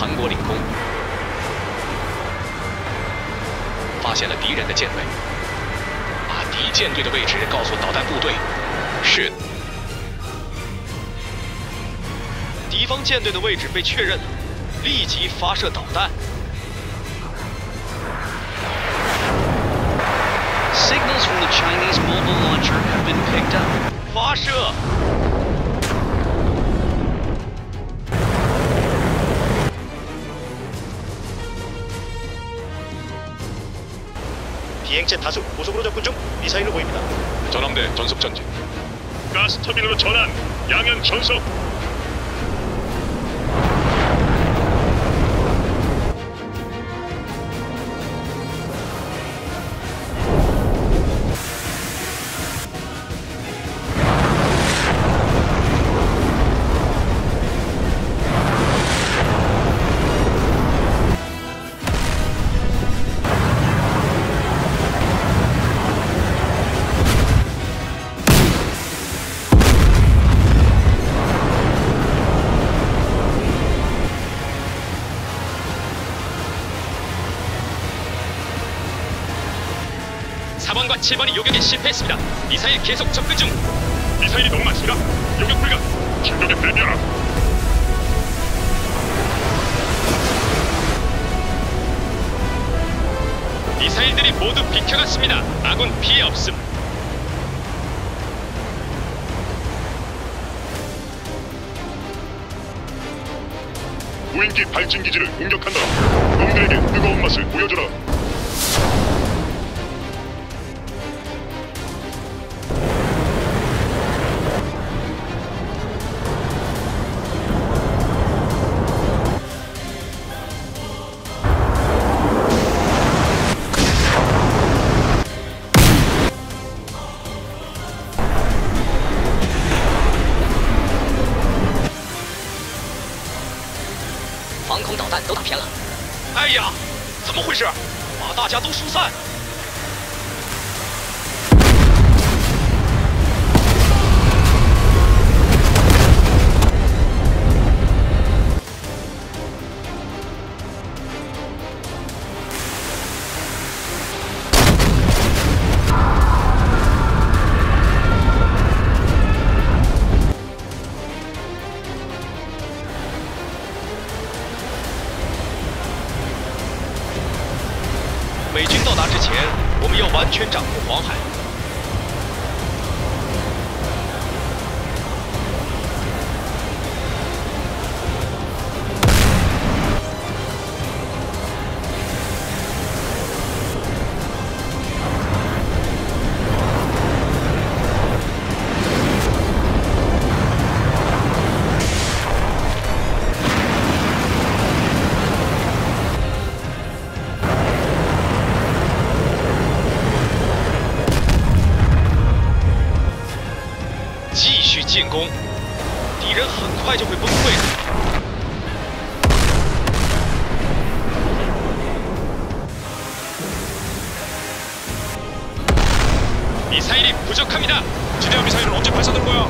韩国领空，发现了敌人的舰队，把敌舰队的位置告诉导弹部队。是。敌方舰队的位置被确认了，立即发射导弹。 Signals from the Chinese mobile launcher have been picked up. 发射！비행체 다수 고속으로 접근 중. 미사일로 보입니다. 전함대 전속 전진. 가스 터미널로 전환. 양현 전속. (4번과 7번이) 요격에 실패했습니다. 미사일 계속 접근 중. 미사일이 너무 많습니다. 요격 불가. 충격에 대비하라. 미사일들이 모두 비켜갔습니다. 아군 피해 없음. 무인기 발진 기지를 공격한다. 놈들에게 뜨거운 맛을 보여주라.哎呀，怎么回事？把大家都疏散！美军到达之前，我们要完全掌控黄海。进攻，敌人很快就会崩溃的。미사일이 부족합니다. 지대한 미사일은 언제 발사될 거야?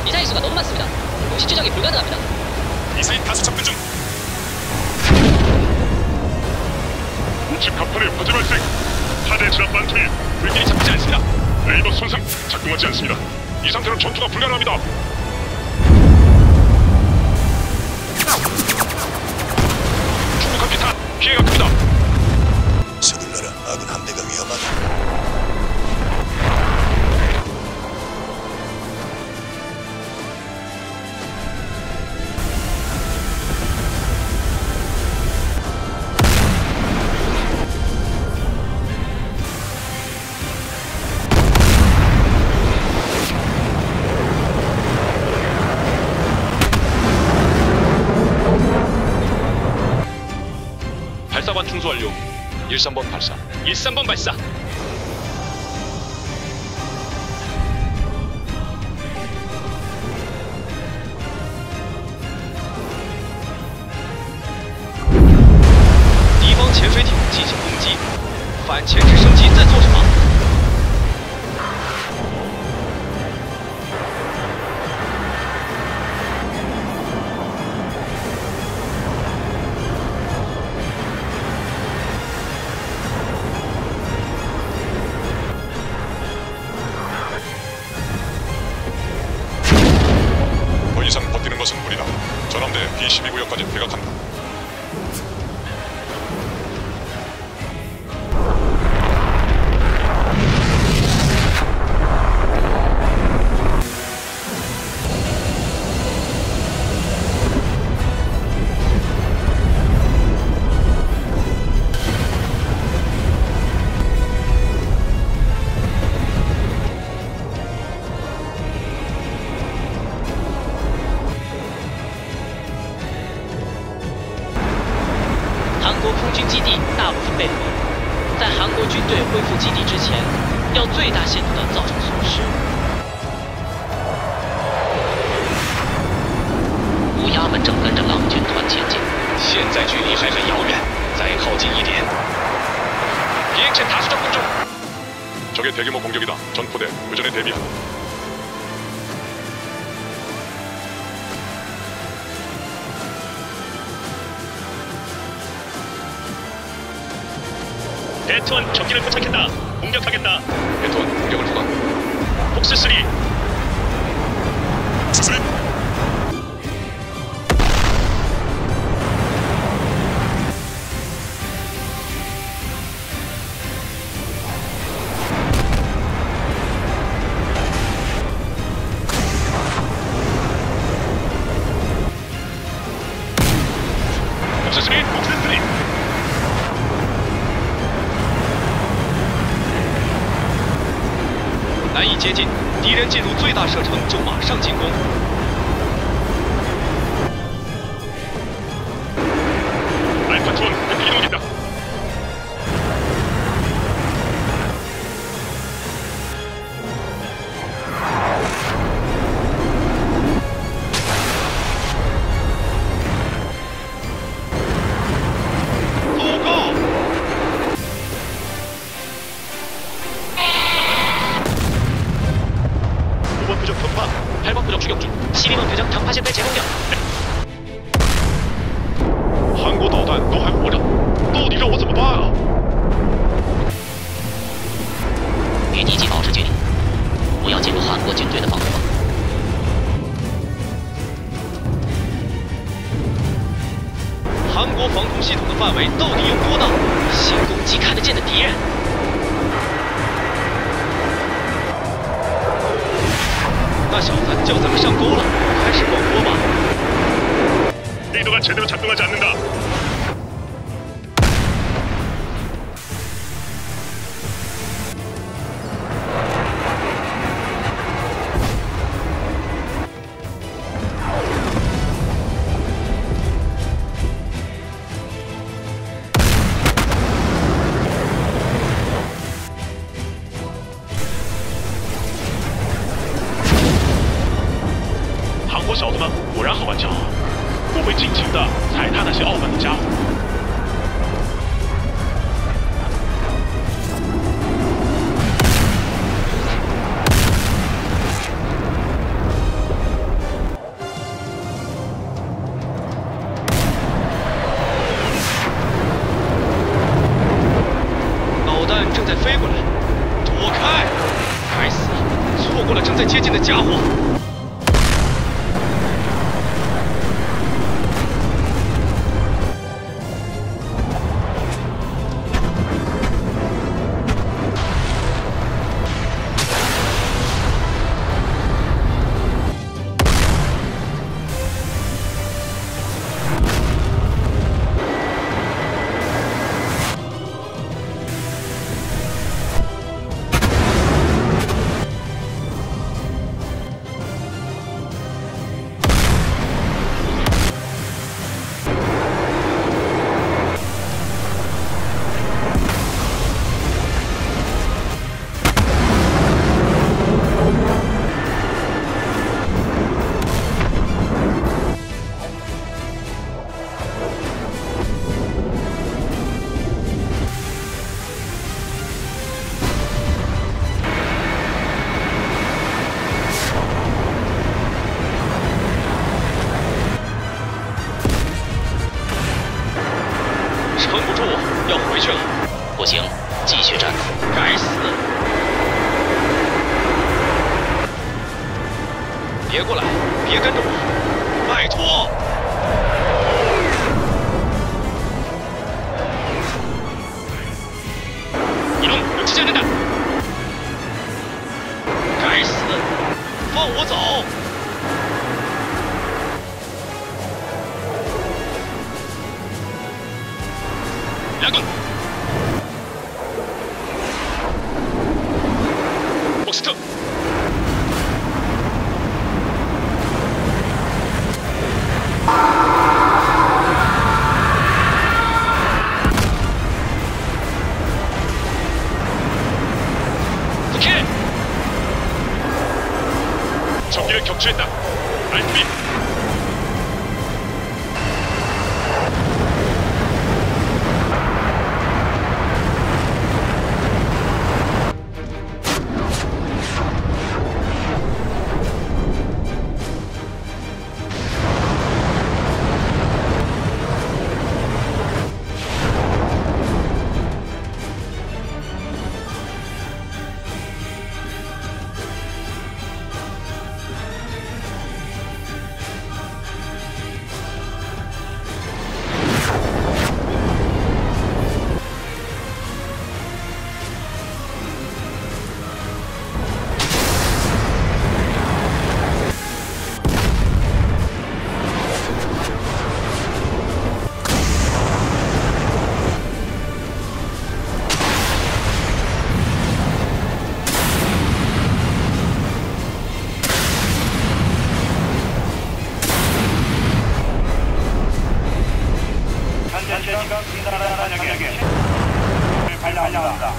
미사일 수가 너무 많습니다. 동시 추적이 불가능합니다. 미사일 다수 접근 중. 우측 갑판에 화재 발생. 하대 진압 반투입. 불길이 잡히지 않습니다. 레이더 손상 작동하지 않습니다. 이 상태로 전투가 불가능합니다. 중국한 기탄 피해가 큽니다. 서둘러라. 아군 함대가 위험하다. 발사관 충수 완료. 13번 발사. 13번 발사. 反前置升级在做什么？더 이상 버티는 것은 무리다. 전함대 B-12구역까지 대각한다.韩国空军基地大部分被毁，在韩国军队恢复基地之前，要最大限度地造成损失。乌鸦们正跟着狼军团前进，现在距离还很遥远，再靠近一点。비행체 다수 접근 중. 적의 대규모 공격이다. 전포대 의전에 대비한다. 대투원 적기를 포착했다. 공격하겠다. 대투원 공격을 후각. 폭스3. 수수립. 폭스3. 폭스3. 难以接近，敌人进入最大射程就马上进攻。 알파투원 이동이다. 고고! (5번) 표적 전파, 8번 표적 추격 중. 12번 표적 격파실패 재공격. 韩国导弹都还活着，到底让我怎么办啊？与敌机保持距离，不要进入韩国军队的防护网。韩国防空系统的范围到底有多大？新攻击看得见的敌人。那小子叫咱们上钩了，开始广播吧。 리더가 제대로 작동하지 않는다. 한국 小子们果然好顽强啊！ 我会尽情地踩踏那些傲慢的家伙。导弹正在飞过来，躲开！该死，错过了正在接近的家伙。 적去了。不行，继续战斗。该死！别过来，别跟着我，拜托！你们有机枪人的！该死！放我走！两棍！博斯特！오케이! 적기를 격추했다. 알투비. 발령한다.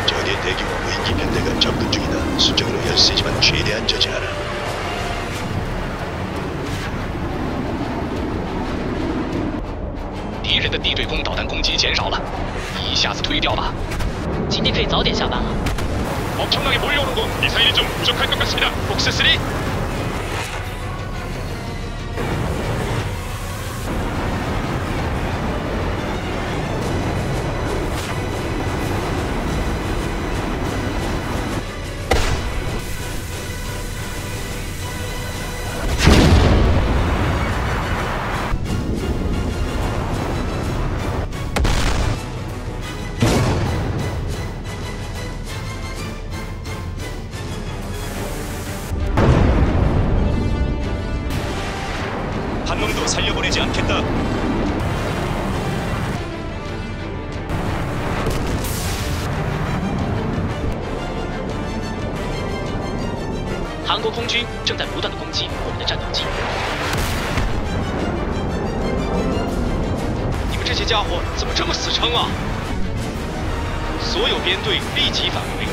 적의 대규모 무인기 편대가 접근 중이다. 수적으로 열세지만 최대한 저지하라. 敌人的地对空导弹攻击减少了，一下子推掉吧。今天可以早点下班了。 엄청나게 몰려오는군. 미사일이 좀 부족할 것 같습니다. 복스 3. 한 놈도 살려보내지 않겠다. 한국空军正在不断的攻击我们的战斗机。你们这些家伙怎么这么死撑啊？所有编队立即返回。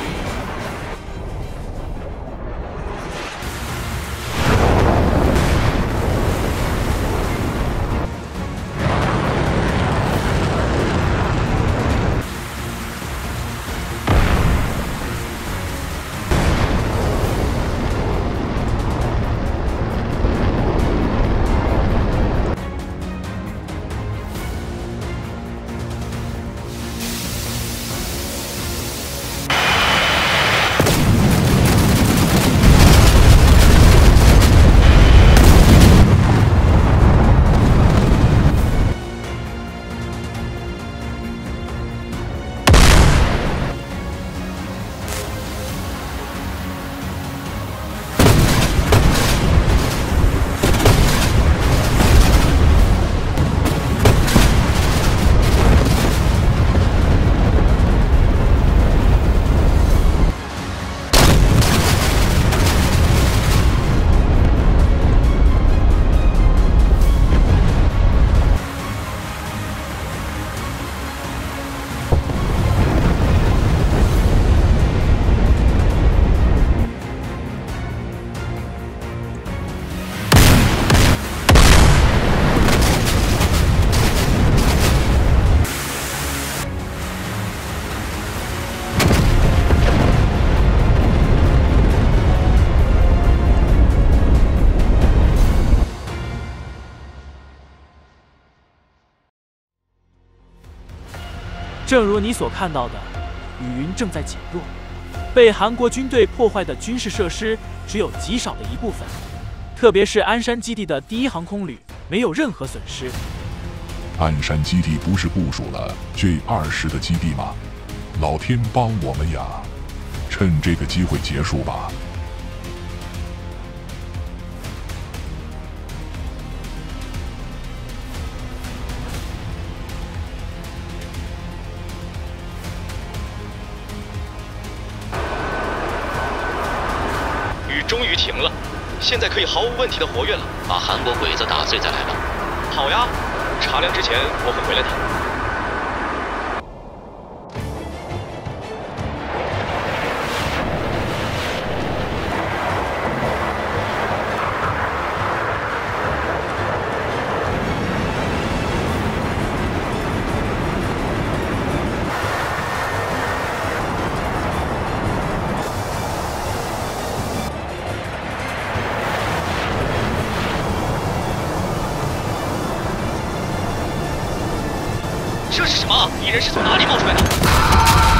正如你所看到的，雨云正在减弱，被韩国军队破坏的军事设施只有极少的一部分，特别是鞍山基地的第一航空旅没有任何损失。鞍山基地不是部署了 J-20的基地吗？老天帮我们呀！趁这个机会结束吧。雨终于停了，现在可以毫无问题的活跃了。把韩国鬼子打碎再来吧。好呀，茶凉之前我会回来的。这是什么？敌人是从哪里冒出来的？